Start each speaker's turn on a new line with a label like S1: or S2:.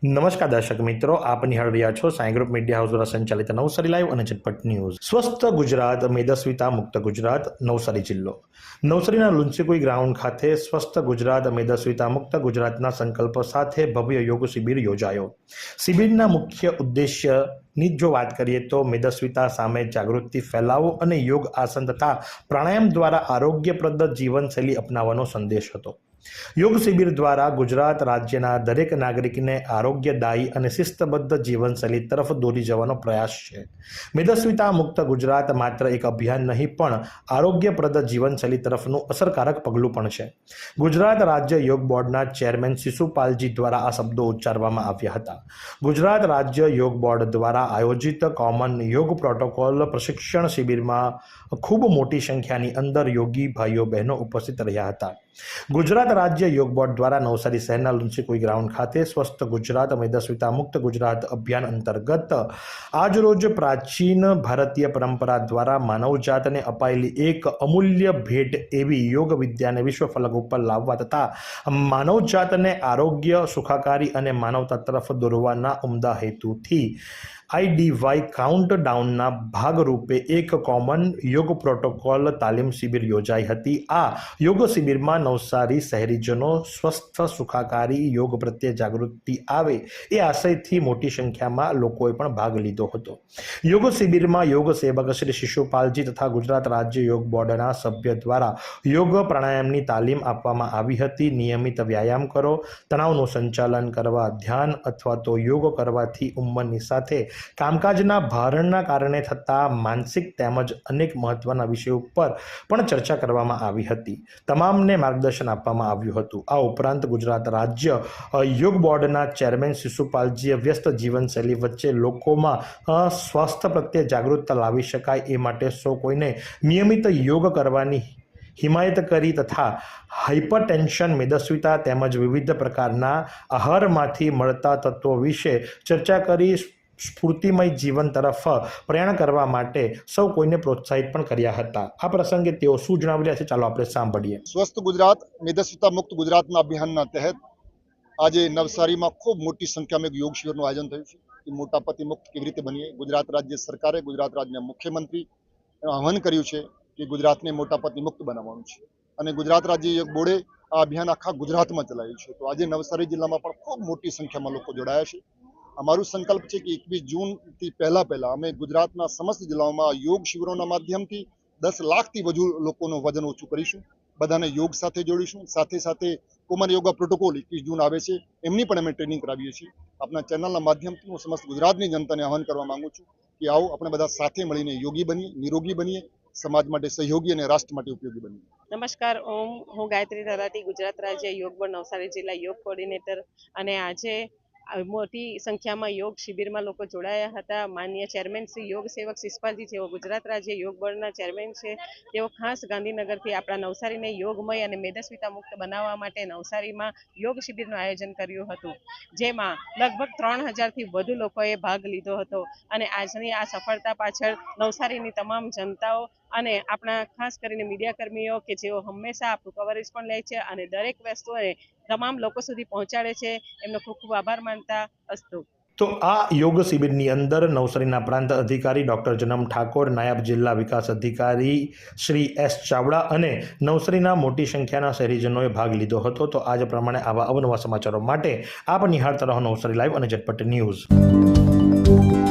S1: નમસ્કાર દર્શક મિત્રો, આપ નિહાળ રહ્યા છો સાઈ ગ્રુપ મીડિયા હાઉસ દ્વારા સંચાલિત નવસારી લાઈવ અને ઝટપટ ન્યૂઝ. સ્વસ્થ ગુજરાત, મેદસ્વીતા મુક્ત ગુજરાત. નવસારી જિલ્લો નવસારીના લુન્સીકુઈ ગ્રાઉન્ડ ખાતે સ્વસ્થ ગુજરાત, મેદસ્વીતા મુક્ત ગુજરાતના સંકલ્પ સાથે ભવ્ય યોગ શિબિર યોજાયો. શિબિરના મુખ્ય ઉદ્દેશ્યની જો વાત કરીએ તો મેદસ્વીતા સામે જાગૃતિ ફેલાવો અને યોગ, આસન તથા પ્રાણાયામ દ્વારા આરોગ્યપ્રદ જીવનશૈલી અપનાવવાનો સંદેશ હતો. યોગ શિબિર દ્વારા ગુજરાત રાજ્યના દરેક નાગરિકને આરોગ્યદાયી અને શિસ્તબદ્ધ જીવનશૈલી તરફ દોરી જવાનો પ્રયાસ છે. મેદસ્વીતા મુક્ત ગુજરાત માત્ર એક અભિયાન નહીં પણ આરોગ્યપ્રદ જીવનશૈલી તરફનું અસરકારક પગલું પણ છે. ગુજરાત રાજ્ય યોગ બોર્ડના ચેરમેન શિશુપાલજી દ્વારા આ શબ્દો ઉચ્ચારવામાં આવ્યા હતા. ગુજરાત રાજ્ય યોગ બોર્ડ દ્વારા આયોજિત કોમન યોગ પ્રોટોકોલ પ્રશિક્ષણ શિબિરમાં ખૂબ મોટી સંખ્યાની અંદર યોગી ભાઈઓ બહેનો ઉપસ્થિત રહ્યા હતા. ગુજરાત રાજ્ય યોગ બોર્ડ દ્વારા નવસારી શહેરના લુન્સીકુઈ ગ્રાઉન્ડ ખાતે સ્વસ્થ ગુજરાત, મેદસ્વીતા મુક્ત ગુજરાત અભિયાન અંતર્ગત આજરોજ પ્રાચીન ભારતીય પરંપરા દ્વારા માનવજાતને અપાયેલી એક અમૂલ્ય ભેટ એવી યોગ વિદ્યાને વિશ્વ ફલક ઉપર લાવવા તથા માનવજાતને આરોગ્ય, સુખાકારી અને માનવતા તરફ દોરવાના ઉમદા હેતુથી IDY કાઉન્ટડાઉનના ભાગરૂપે એક કોમન યોગ પ્રોટોકોલ તાલીમ શિબિર યોજાઈ હતી. આ યોગ શિબિરમાં નવસારી શહેરીજનો સ્વસ્થ, સુખાકારી યોગ પ્રત્યે જાગૃતિ આવે એ આશયથી મોટી સંખ્યામાં લોકોએ પણ ભાગ લીધો હતો. યોગ શિબિરમાં યોગ સેવક શ્રી શિશુપાલજી તથા ગુજરાત રાજ્ય યોગ બોર્ડના સભ્ય દ્વારા યોગ પ્રાણાયામની તાલીમ આપવામાં આવી હતી. નિયમિત વ્યાયામ કરો, તણાવનું સંચાલન કરવા, ધ્યાન અથવા તો યોગ કરવાથી ઉંમરની સાથે કામકાજના ભારણના કારણે થતા માનસિક તેમજ અનેક મહત્વના વિષયો ઉપર પણ ચર્ચા કરવામાં આવી હતી. તમામને માર્ગદર્શન આપવામાં આવ્યું હતું. આ ઉપરાંત ગુજરાત રાજ્ય યોગ બોર્ડના ચેરમેન શિશુપાલજીએ વ્યસ્ત જીવનશૈલી વચ્ચે લોકોમાં સ્વાસ્થ્ય પ્રત્યે જાગૃતતા લાવી શકાય એ માટે સૌ કોઈને નિયમિત યોગ કરવાની હિમાયત કરી તથા હાઇપરટેન્શન, મેદસ્વીતા તેમજ વિવિધ પ્રકારના આહારમાંથી મળતા તત્વો વિશે ચર્ચા કરી સ્ફૂર્તિમય જીવન તરફ પ્રયાણ કરવા માટે સૌ કોઈને પ્રોત્સાહિત પણ કર્યા હતા. આ પ્રસંગે તેઓ શું જણાવી રહ્યા છે, ચાલો આપણે સાંભળીએ.
S2: સ્વસ્થ ગુજરાત, મેદસ્વીતા મુક્ત ગુજરાતના અભિયાનના તહેત આજે નવસારીમાં ખૂબ મોટી સંખ્યામાં એક યોગ શિબિરનું આયોજન થયું છે. કે મોટાપતિ મુક્ત કેવી રીતે બનીએ. ગુજરાત રાજ્ય સરકારે, ગુજરાત રાજ્યના મુખ્યમંત્રી આહ્વાન કર્યું છે કે ગુજરાતને મોટાપતિ મુક્ત બનાવવાનું છે અને ગુજરાત રાજ્ય યોગ બોર્ડે આ અભિયાન આખા ગુજરાતમાં ચલાવ્યું છે. તો આજે નવસારી જિલ્લામાં પણ ખૂબ મોટી સંખ્યામાં લોકો જોડાયા છે. અમારું સંકલ્પ છે કે 21 જૂનથી પહેલા અમે ગુજરાતના સમસ્ત જિલ્લાઓમાં યોગ શિબિરોના માધ્યમથી 10 લાખથી વધુ લોકોનું વજન ઓછું કરીશું. બધાને યોગ સાથે જોડીશું. સાથે સાથે કોમન યોગા પ્રોટોકોલ 21 જૂન આવે છે, એમની પણ અમે ટ્રેનિંગ કરાવીએ છીએ. આપણા ચેનલના માધ્યમથી હું સમસ્ત ગુજરાતની જનતાને આહ્વાન કરવા માંગુ છું કે આવો આપણે બધા સાથે મળીને યોગી બનીએ, નિરોગી બનીએ, સમાજ માટે સહયોગી અને રાષ્ટ્ર માટે ઉપયોગી બનીએ.
S3: નમસ્કાર, હું ગાયત્રી તરાટી, ગુજરાત રાજ્ય યોગ બોર્ડ નવસારી જિલ્લા યોગ કોર્ડિનેટર. અને આજે મોટી સંખ્યામાં યોગ શિબિરમાં લોકો જોડાયા હતા. માનનીય ચેરમેન શ્રી યોગ સેવક શિશુપાલજી, જેઓ ગુજરાત રાજ્ય યોગ બોર્ડના ચેરમેન છે, તેઓ ખાસ ગાંધીનગરથી આપણા નવસારીને યોગમય અને મેદસ્વીતા મુક્ત બનાવવા માટે નવસારીમાં યોગ શિબિરનું આયોજન કર્યું હતું, જેમાં લગભગ 3000થી વધુ લોકોએ ભાગ લીધો હતો. અને આજની આ સફળતા પાછળ નવસારીની તમામ જનતાઓ અને આપણા ખાસ કરીને મીડિયાકર્મીઓ કે જેઓ હંમેશા આપણું કવરેજ પણ લે છે અને દરેક વસ્તુઓને તમામ લોકો સુધી પહોંચાડે છે, એમનો ખૂબ ખૂબ આભાર માનતા અસ્તુ.
S1: તો આ યોગ શિબિરની અંદર નવસારીના પ્રાંત અધિકારી ડૉક્ટર જનમ ઠાકોર, નાયબ જિલ્લા વિકાસ અધિકારી શ્રી S ચાવડા અને નવસારીના મોટી સંખ્યાના શહેરીજનોએ ભાગ લીધો હતો. તો આજ પ્રમાણે આવા અવનવા સમાચારો માટે આપ નિહાળતા રહો નવસારી લાઈવ અને ઝટપટ ન્યૂઝ.